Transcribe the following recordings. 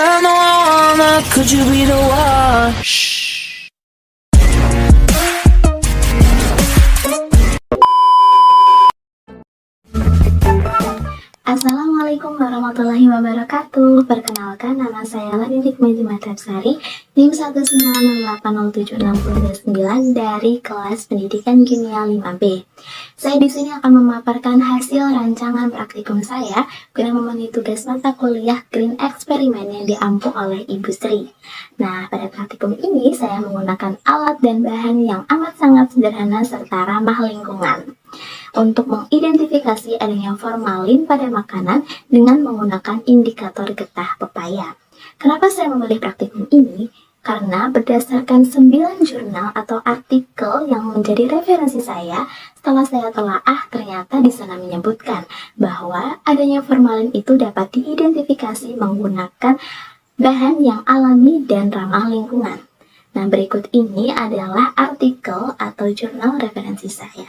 I'm the one, could you be the one? Assalamualaikum warahmatullahi wabarakatuh. Perkenalkan, nama saya Ladidik Majimatabsari, NIM 190807629 dari kelas Pendidikan Kimia 5B. Saya di sini akan memaparkan hasil rancangan praktikum saya guna memenuhi tugas mata kuliah Green Eksperimen yang diampu oleh Ibu Sri. Nah, pada praktikum ini saya menggunakan alat dan bahan yang amat sangat sederhana serta ramah lingkungan untuk mengidentifikasi adanya formalin pada makanan dengan menggunakan indikator getah pepaya. Kenapa saya memilih praktikum ini? Karena berdasarkan 9 jurnal atau artikel yang menjadi referensi saya, setelah saya telaah ternyata di sana menyebutkan bahwa adanya formalin itu dapat diidentifikasi menggunakan bahan yang alami dan ramah lingkungan. Nah, berikut ini adalah artikel atau jurnal referensi saya.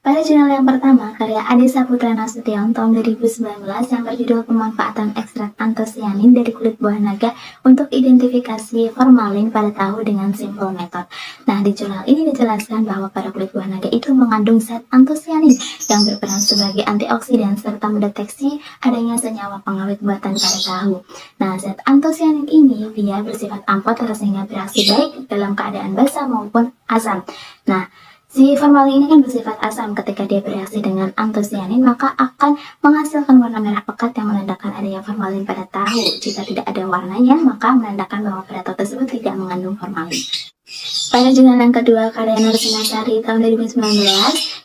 Pada jurnal yang pertama, karya Ade Saputra Nasution tahun 2019 yang berjudul Pemanfaatan Ekstrak Antosianin dari Kulit Buah Naga untuk Identifikasi Formalin pada Tahu dengan Simple Method. Nah, di jurnal ini dijelaskan bahwa pada kulit buah naga itu mengandung zat antosianin yang berperan sebagai antioksidan serta mendeteksi adanya senyawa pengawet buatan pada tahu. Nah, zat antosianin ini dia bersifat ampat sehingga bereaksi baik dalam keadaan basah maupun asam. Nah, si formalin ini kan bersifat asam. Ketika dia bereaksi dengan antosianin, maka akan menghasilkan warna merah pekat yang menandakan adanya formalin pada tahu. Jika tidak ada warnanya, maka menandakan bahwa pada tahu tersebut tidak mengandung formalin. Pada jurnal yang kedua, karya Nur Sinasari tahun 2019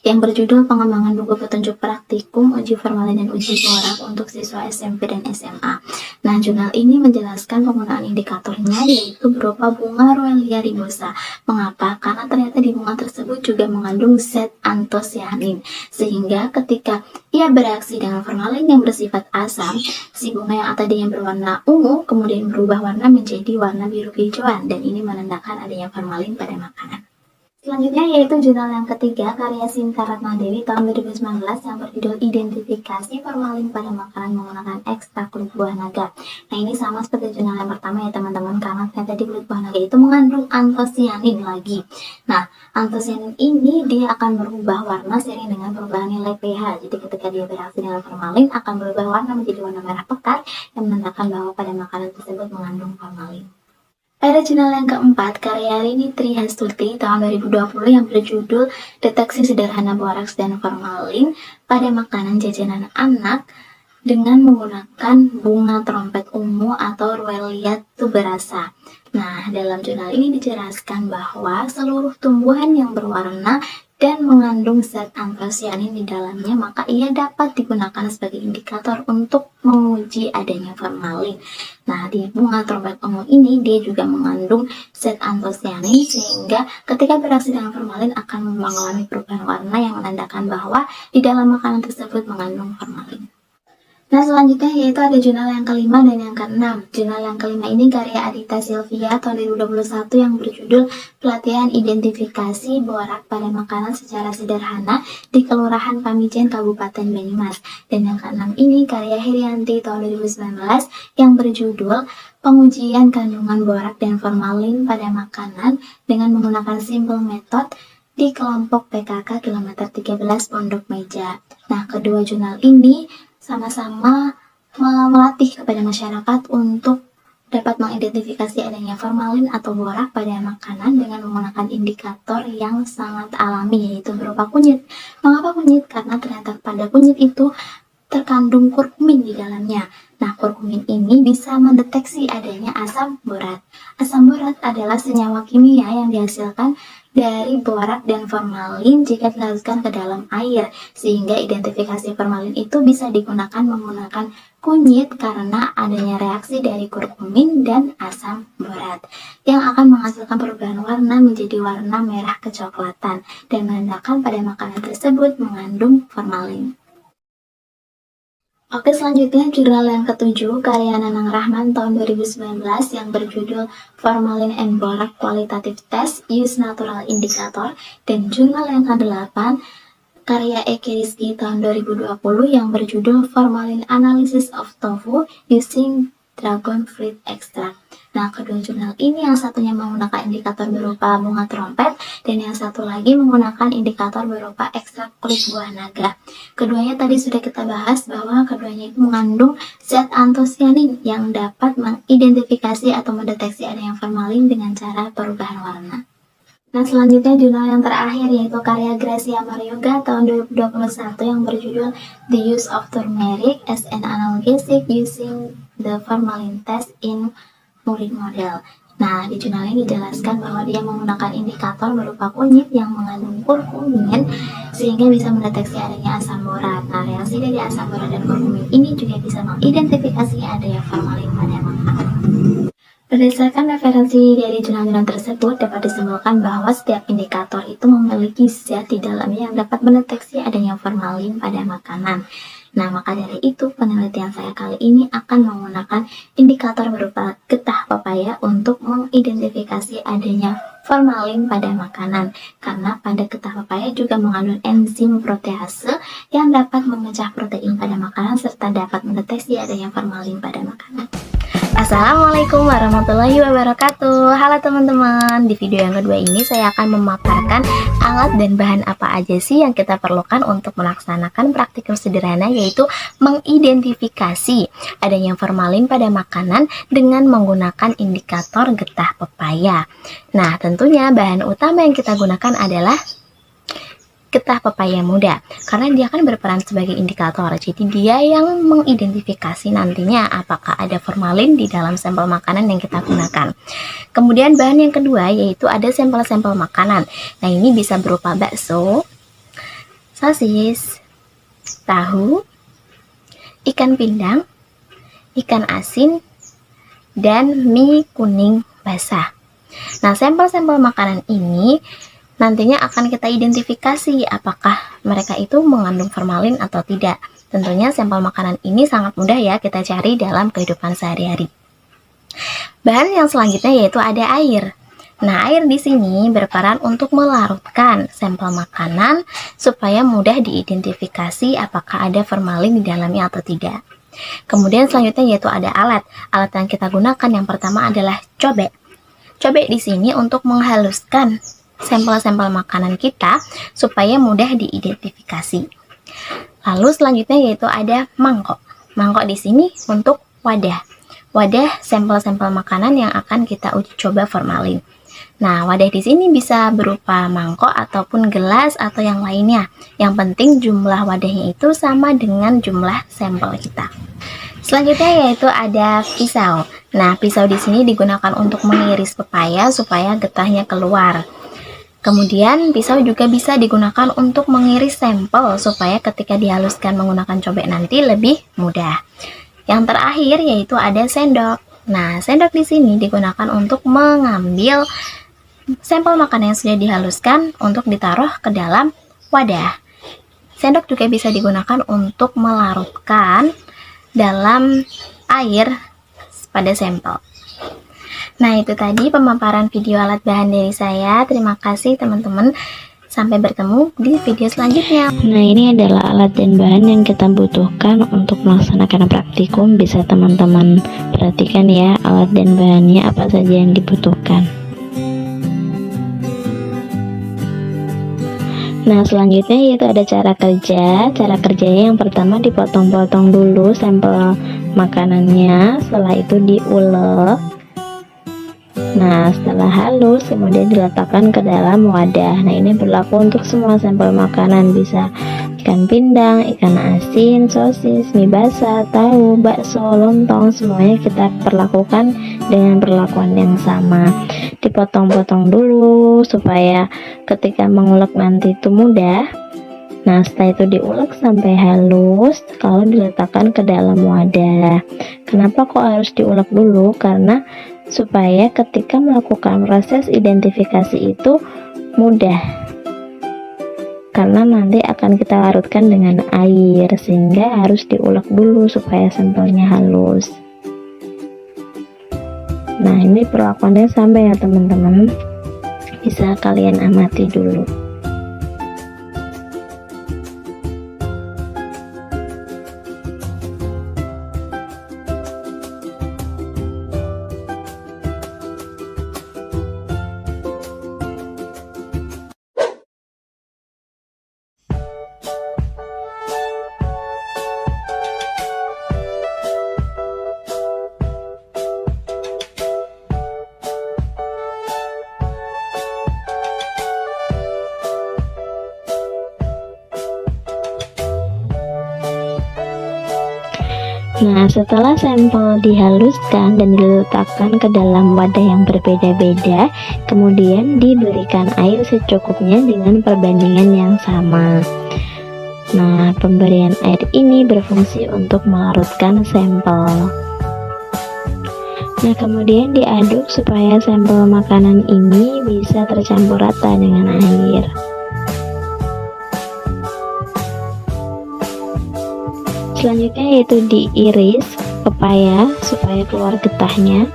yang berjudul Pengembangan Buku Petunjuk Praktikum Uji Formalin dan Uji Borak untuk Siswa SMP dan SMA. Nah, jurnal ini menjelaskan penggunaan indikatornya yaitu berupa bunga Roelia ribosa. Mengapa? Karena ternyata di bunga tersebut juga mengandung zat antosianin, sehingga ketika ia bereaksi dengan formalin yang bersifat asam, si bunga yang tadinya berwarna ungu kemudian berubah warna menjadi warna biru kehijauan, dan ini menandakan adanya formalin pada makanan. Selanjutnya yaitu jurnal yang ketiga, karya Sinta Ratnadewi tahun 2019 yang berjudul Identifikasi Formalin pada Makanan Menggunakan Ekstrak Kulit Buah Naga. Nah, ini sama seperti jurnal yang pertama ya teman-teman, karena ternyata di kulit buah naga itu mengandung antosianin lagi. Nah, antosianin ini dia akan berubah warna seiring dengan perubahan nilai pH. Jadi ketika dia bereaksi dengan formalin akan berubah warna menjadi warna merah pekat yang menandakan bahwa pada makanan tersebut mengandung formalin. Pada jurnal yang keempat, karya Rini Trihastuti tahun 2020 yang berjudul Deteksi Sederhana Boraks dan Formalin pada Makanan Jajanan Anak dengan menggunakan bunga trompet ungu atau Roelia tuberasa. Nah, dalam jurnal ini dijelaskan bahwa seluruh tumbuhan yang berwarna dan mengandung zat antosianin di dalamnya, maka ia dapat digunakan sebagai indikator untuk menguji adanya formalin. Nah, di bunga trompet ungu ini dia juga mengandung zat antosianin, sehingga ketika bereaksi dengan formalin akan mengalami perubahan warna yang menandakan bahwa di dalam makanan tersebut mengandung formalin. Nah, selanjutnya yaitu ada jurnal yang kelima dan yang keenam. Jurnal yang kelima ini karya Adita Sylvia tahun 2021 yang berjudul Pelatihan Identifikasi Borak pada Makanan Secara Sederhana di Kelurahan Pamijen Kabupaten Banyumas. Dan yang keenam ini karya Herianti tahun 2019 yang berjudul Pengujian Kandungan Borak dan Formalin pada Makanan dengan menggunakan Simple Method di kelompok PKK kilometer 13 Pondok Meja. Nah, kedua jurnal ini sama-sama melatih kepada masyarakat untuk dapat mengidentifikasi adanya formalin atau borak pada makanan dengan menggunakan indikator yang sangat alami, yaitu berupa kunyit. Mengapa kunyit? Karena ternyata pada kunyit itu terkandung kurkumin di dalamnya. Nah, kurkumin ini bisa mendeteksi adanya asam borat. Asam borat adalah senyawa kimia yang dihasilkan dari borak dan formalin jika dilarutkan ke dalam air, sehingga identifikasi formalin itu bisa digunakan menggunakan kunyit karena adanya reaksi dari kurkumin dan asam borat yang akan menghasilkan perubahan warna menjadi warna merah kecoklatan dan menandakan pada makanan tersebut mengandung formalin. Oke, selanjutnya jurnal yang ketujuh karya Nanang Rahman tahun 2019 yang berjudul Formalin and Borak Qualitative Test Use Natural Indicator, dan jurnal yang ke-8 karya Eki Rizky tahun 2020 yang berjudul Formalin Analysis of Tofu Using Dragon Fruit Extract. Nah, kedua jurnal ini yang satunya menggunakan indikator berupa bunga trompet dan yang satu lagi menggunakan indikator berupa ekstrak kulit buah naga. Keduanya tadi sudah kita bahas bahwa keduanya itu mengandung zat antosianin yang dapat mengidentifikasi atau mendeteksi adanya formalin dengan cara perubahan warna. Nah, selanjutnya jurnal yang terakhir yaitu karya Gracia Marioga tahun 2021 yang berjudul The Use of Turmeric as an Analgesic Using the Formalin Test in Murid Model. Nah, di jurnal ini dijelaskan bahwa dia menggunakan indikator berupa kunyit yang mengandung kurkumin sehingga bisa mendeteksi adanya asam borat. Nah, reaksi dari asam borat dan kurkumin ini juga bisa mengidentifikasi adanya formalin pada makanan. Berdasarkan referensi dari jurnal-jurnal tersebut, dapat disimpulkan bahwa setiap indikator itu memiliki zat di dalamnya yang dapat mendeteksi adanya formalin pada makanan. Nah, maka dari itu penelitian saya kali ini akan menggunakan indikator berupa getah pepaya untuk mengidentifikasi adanya formalin pada makanan. Karena pada getah pepaya juga mengandung enzim protease yang dapat memecah protein pada makanan serta dapat mendeteksi adanya formalin pada makanan. Assalamualaikum warahmatullahi wabarakatuh. Halo teman-teman, di video yang kedua ini saya akan memaparkan alat dan bahan apa aja sih yang kita perlukan untuk melaksanakan praktikum sederhana, yaitu mengidentifikasi adanya formalin pada makanan dengan menggunakan indikator getah pepaya. Nah, tentunya bahan utama yang kita gunakan adalah getah pepaya muda, karena dia akan berperan sebagai indikator. Jadi dia yang mengidentifikasi nantinya apakah ada formalin di dalam sampel makanan yang kita gunakan. Kemudian bahan yang kedua yaitu ada sampel-sampel makanan. Nah, ini bisa berupa bakso, sosis, tahu, ikan pindang, ikan asin, dan mie kuning basah. Nah, sampel-sampel makanan ini nantinya akan kita identifikasi apakah mereka itu mengandung formalin atau tidak. Tentunya sampel makanan ini sangat mudah ya kita cari dalam kehidupan sehari-hari. Bahan yang selanjutnya yaitu ada air. Nah, air di sini berperan untuk melarutkan sampel makanan supaya mudah diidentifikasi apakah ada formalin di dalamnya atau tidak. Kemudian selanjutnya yaitu ada alat. Alat yang kita gunakan yang pertama adalah cobek. Cobek di sini untuk menghaluskan sampel-sampel makanan kita supaya mudah diidentifikasi. Lalu selanjutnya yaitu ada mangkok. Mangkok di sini untuk wadah. Wadah sampel-sampel makanan yang akan kita uji coba formalin. Nah, wadah di sini bisa berupa mangkok ataupun gelas atau yang lainnya. Yang penting jumlah wadahnya itu sama dengan jumlah sampel kita. Selanjutnya yaitu ada pisau. Nah, pisau di sini digunakan untuk mengiris pepaya supaya getahnya keluar. Kemudian pisau juga bisa digunakan untuk mengiris sampel supaya ketika dihaluskan menggunakan cobek nanti lebih mudah. Yang terakhir yaitu ada sendok. Nah, sendok di sini digunakan untuk mengambil sampel makanan yang sudah dihaluskan untuk ditaruh ke dalam wadah. Sendok juga bisa digunakan untuk melarutkan dalam air pada sampel. Nah, itu tadi pemaparan video alat bahan dari saya. Terima kasih teman-teman. Sampai bertemu di video selanjutnya. Nah, ini adalah alat dan bahan yang kita butuhkan untuk melaksanakan praktikum. Bisa teman-teman perhatikan ya alat dan bahannya apa saja yang dibutuhkan. Nah, selanjutnya yaitu ada cara kerja. Cara kerjanya yang pertama dipotong-potong dulu sampel makanannya, setelah itu diulek. Nah, setelah halus kemudian diletakkan ke dalam wadah. Nah, ini berlaku untuk semua sampel makanan, bisa ikan pindang, ikan asin, sosis, mie basah, tahu, bakso, lontong, semuanya kita perlakukan dengan perlakuan yang sama. Dipotong-potong dulu supaya ketika mengulek nanti itu mudah. Nah, setelah itu diulek sampai halus, kalau diletakkan ke dalam wadah. Kenapa kok harus diulek dulu? Karena supaya ketika melakukan proses identifikasi itu mudah, karena nanti akan kita larutkan dengan air, sehingga harus diulek dulu supaya sampelnya halus. Nah, ini perlakuannya sampai ya teman-teman, bisa kalian amati dulu. Nah, setelah sampel dihaluskan dan diletakkan ke dalam wadah yang berbeda-beda, kemudian diberikan air secukupnya dengan perbandingan yang sama. Nah, pemberian air ini berfungsi untuk melarutkan sampel. Nah, kemudian diaduk supaya sampel makanan ini bisa tercampur rata dengan air. Selanjutnya yaitu diiris pepaya supaya keluar getahnya.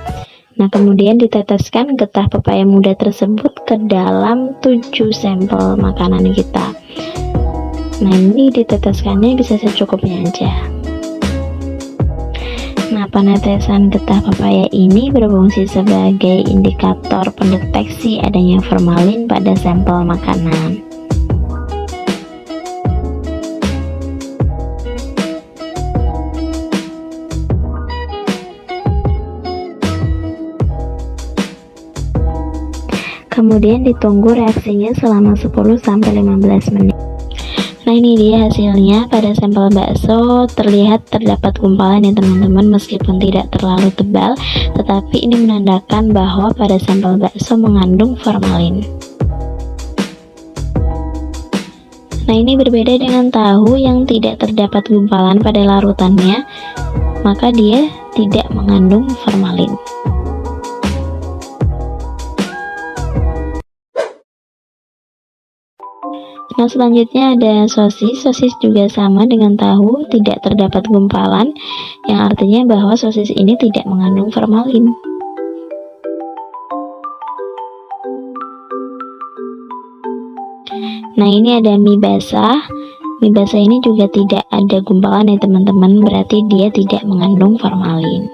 Nah, kemudian diteteskan getah pepaya muda tersebut ke dalam 7 sampel makanan kita. Nah, ini diteteskannya bisa secukupnya aja. Nah, penetesan getah pepaya ini berfungsi sebagai indikator pendeteksi adanya formalin pada sampel makanan. Kemudian ditunggu reaksinya selama 10-15 menit. Nah, ini dia hasilnya. Pada sampel bakso terlihat terdapat gumpalan ya teman-teman, meskipun tidak terlalu tebal, tetapi ini menandakan bahwa pada sampel bakso mengandung formalin. Nah, ini berbeda dengan tahu yang tidak terdapat gumpalan pada larutannya, maka dia tidak mengandung formalin. Nah, selanjutnya ada sosis. Sosis juga sama dengan tahu, tidak terdapat gumpalan, yang artinya bahwa sosis ini tidak mengandung formalin. Nah, ini ada mie basah. Mie basah ini juga tidak ada gumpalan ya teman-teman, berarti dia tidak mengandung formalin.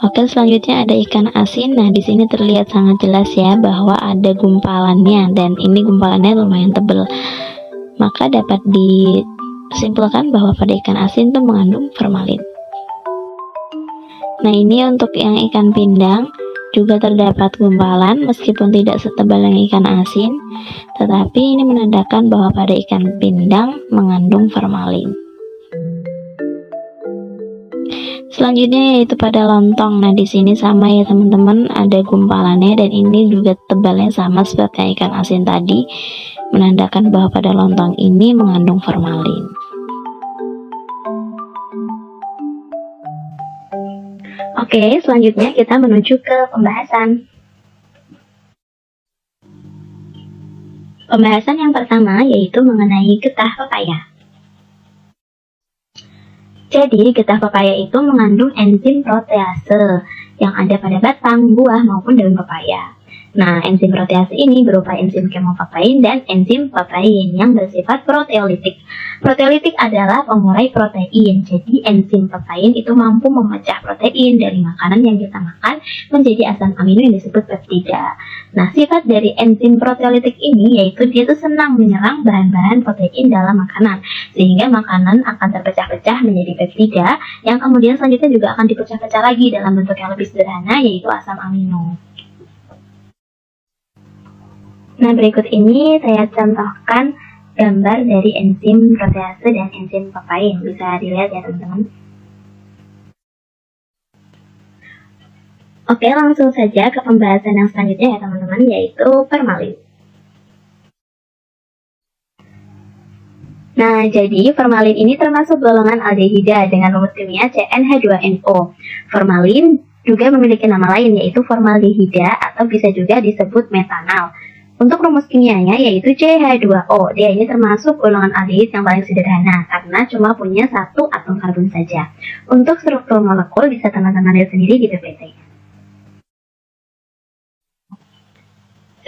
Oke, selanjutnya ada ikan asin. Nah, di sini terlihat sangat jelas ya bahwa ada gumpalannya, dan ini gumpalannya lumayan tebal. Maka dapat disimpulkan bahwa pada ikan asin itu mengandung formalin. Nah, ini untuk yang ikan pindang juga terdapat gumpalan meskipun tidak setebal yang ikan asin, tetapi ini menandakan bahwa pada ikan pindang mengandung formalin. Selanjutnya yaitu pada lontong. Nah, di sini sama ya teman-teman, ada gumpalannya, dan ini juga tebalnya sama seperti ikan asin tadi, menandakan bahwa pada lontong ini mengandung formalin. Oke, selanjutnya kita menuju ke pembahasan. Pembahasan yang pertama yaitu mengenai getah pepaya. Jadi, getah pepaya itu mengandung enzim protease yang ada pada batang, buah, maupun daun pepaya. Nah, enzim protease ini berupa enzim kemopapain dan enzim papain yang bersifat proteolitik. Proteolitik adalah pengurai protein, jadi enzim papain itu mampu memecah protein dari makanan yang kita makan menjadi asam amino yang disebut peptida. Nah, sifat dari enzim proteolitik ini yaitu dia tuh senang menyerang bahan-bahan protein dalam makanan, sehingga makanan akan terpecah-pecah menjadi peptida yang kemudian selanjutnya juga akan dipecah-pecah lagi dalam bentuk yang lebih sederhana yaitu asam amino. Nah, berikut ini saya contohkan gambar dari enzim protease dan enzim papain. Bisa dilihat ya teman-teman. Oke, langsung saja ke pembahasan yang selanjutnya ya teman-teman, yaitu formalin. Nah, jadi formalin ini termasuk golongan aldehida dengan rumus kimia CnH2NO. Formalin juga memiliki nama lain yaitu formaldehida atau bisa juga disebut metanal. Untuk rumus kimianya yaitu CH2O. Dia ini termasuk golongan aldehid yang paling sederhana karena cuma punya satu atom karbon saja. Untuk struktur molekul bisa teman-teman lihat sendiri di PPT.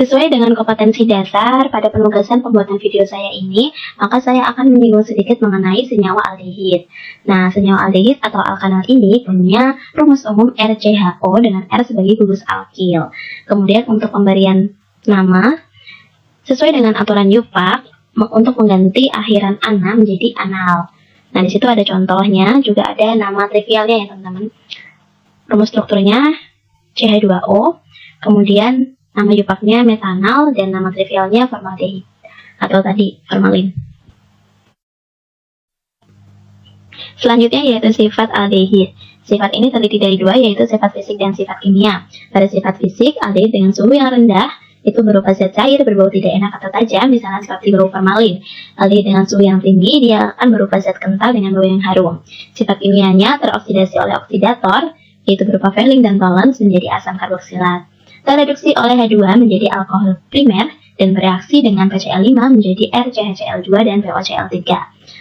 Sesuai dengan kompetensi dasar pada penugasan pembuatan video saya ini, maka saya akan menyinggung sedikit mengenai senyawa aldehid. Nah, senyawa aldehid atau alkanal ini punya rumus umum RCHO dengan R sebagai gugus alkil. Kemudian untuk pemberian nama, sesuai dengan aturan YUPAC, untuk mengganti akhiran ana menjadi anal. Nah, di situ ada contohnya, juga ada nama trivialnya ya teman-teman. Rumus strukturnya CH2O, kemudian nama YUPAC-nya metanal, dan nama trivialnya formaldehid. atau tadi formalin. Selanjutnya yaitu sifat aldehid. Sifat ini terdiri dari dua, yaitu sifat fisik dan sifat kimia. Pada sifat fisik, aldehid dengan suhu yang rendah itu berupa zat cair berbau tidak enak atau tajam, misalnya seperti bau formalin. Aldehid dengan suhu yang tinggi, dia akan berupa zat kental dengan bau yang harum. Sifat kimianya teroksidasi oleh oksidator, yaitu berupa Fehling dan Tollens menjadi asam karboksilat. Tereduksi oleh H2 menjadi alkohol primer dan bereaksi dengan PCl5 menjadi RCHCl2 dan POCl3.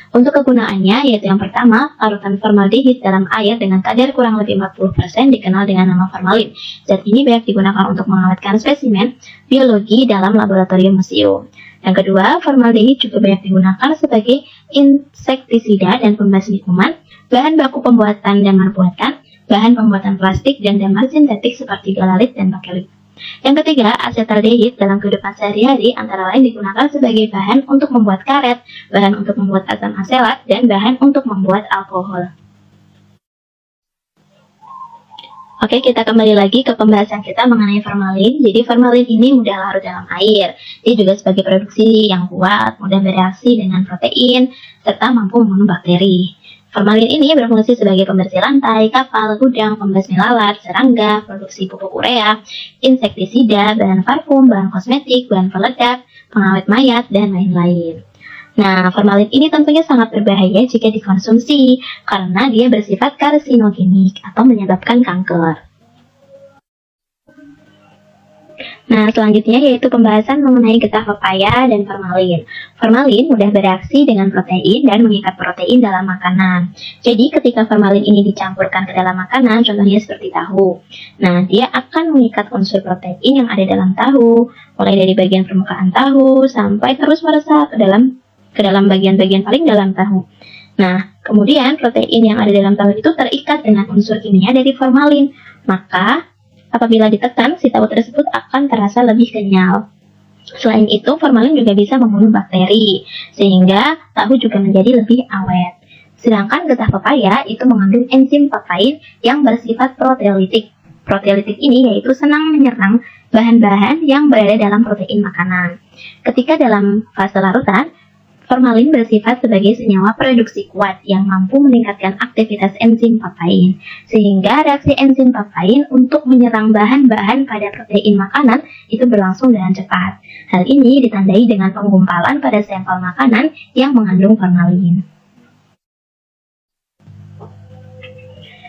Untuk kegunaannya, yaitu yang pertama, larutan formaldehid dalam air dengan kadar kurang lebih 40% dikenal dengan nama formalin. Zat ini banyak digunakan untuk mengawetkan spesimen biologi dalam laboratorium museum. Yang kedua, formaldehid juga banyak digunakan sebagai insektisida dan pembasmi kuman, bahan baku pembuatan damar buatan, bahan pembuatan plastik, dan damar sintetik seperti galalit dan bakelit. Yang ketiga, asetaldehid dalam kehidupan sehari-hari antara lain digunakan sebagai bahan untuk membuat karet, bahan untuk membuat asam aselat, dan bahan untuk membuat alkohol. Oke, kita kembali lagi ke pembahasan kita mengenai formalin. Jadi formalin ini mudah larut dalam air. Dia juga sebagai produksi yang kuat, mudah bereaksi dengan protein, serta mampu membunuh bakteri. Formalin ini berfungsi sebagai pembersih lantai, kapal, gudang, pembasmi lalat, serangga, produksi pupuk urea, insektisida, bahan parfum, bahan kosmetik, bahan peledak, pengawet mayat, dan lain-lain. Nah, formalin ini tentunya sangat berbahaya jika dikonsumsi karena dia bersifat karsinogenik atau menyebabkan kanker. Nah, selanjutnya yaitu pembahasan mengenai getah pepaya dan formalin. Formalin mudah bereaksi dengan protein dan mengikat protein dalam makanan. Jadi, ketika formalin ini dicampurkan ke dalam makanan, contohnya seperti tahu. Nah, dia akan mengikat unsur protein yang ada dalam tahu, mulai dari bagian permukaan tahu sampai terus meresap ke dalam bagian-bagian paling dalam tahu. Nah, kemudian protein yang ada dalam tahu itu terikat dengan unsur kimia dari formalin. Maka, apabila ditekan, si tahu tersebut akan terasa lebih kenyal. Selain itu, formalin juga bisa membunuh bakteri, sehingga tahu juga menjadi lebih awet. Sedangkan getah pepaya itu mengandung enzim papain yang bersifat proteolitik. Proteolitik ini yaitu senang menyerang bahan-bahan yang berada dalam protein makanan. Ketika dalam fase larutan, formalin bersifat sebagai senyawa produksi kuat yang mampu meningkatkan aktivitas enzim papain, sehingga reaksi enzim papain untuk menyerang bahan-bahan pada protein makanan itu berlangsung dengan cepat. Hal ini ditandai dengan penggumpalan pada sampel makanan yang mengandung formalin.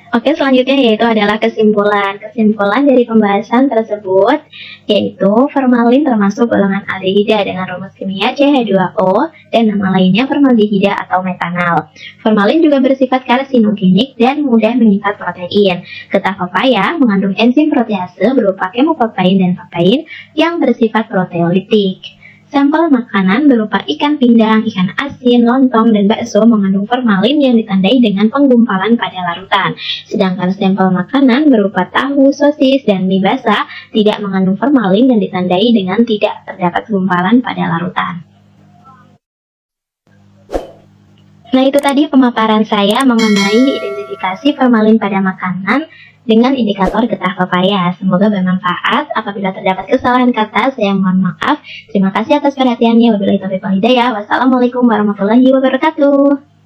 Oke, selanjutnya yaitu adalah kesimpulan. Kesimpulan dari pembahasan tersebut yaitu formalin termasuk golongan aldehida dengan rumus kimia CH2O dan nama lainnya formaldehida atau metanal. Formalin juga bersifat karsinogenik dan mudah mengikat protein. Getah pepaya mengandung enzim protease berupa kemopapain dan papain yang bersifat proteolitik. Sampel makanan berupa ikan pindang, ikan asin, lontong, dan bakso mengandung formalin yang ditandai dengan penggumpalan pada larutan. Sedangkan sampel makanan berupa tahu, sosis, dan mie basah tidak mengandung formalin dan ditandai dengan tidak terdapat gumpalan pada larutan. Nah, itu tadi pemaparan saya mengenai identifikasi formalin pada makanan dengan indikator getah pepaya. Semoga bermanfaat. Apabila terdapat kesalahan kata, saya mohon maaf. Terima kasih atas perhatiannya. Wabillahi taufiq wal hidayah. Wassalamualaikum warahmatullahi wabarakatuh.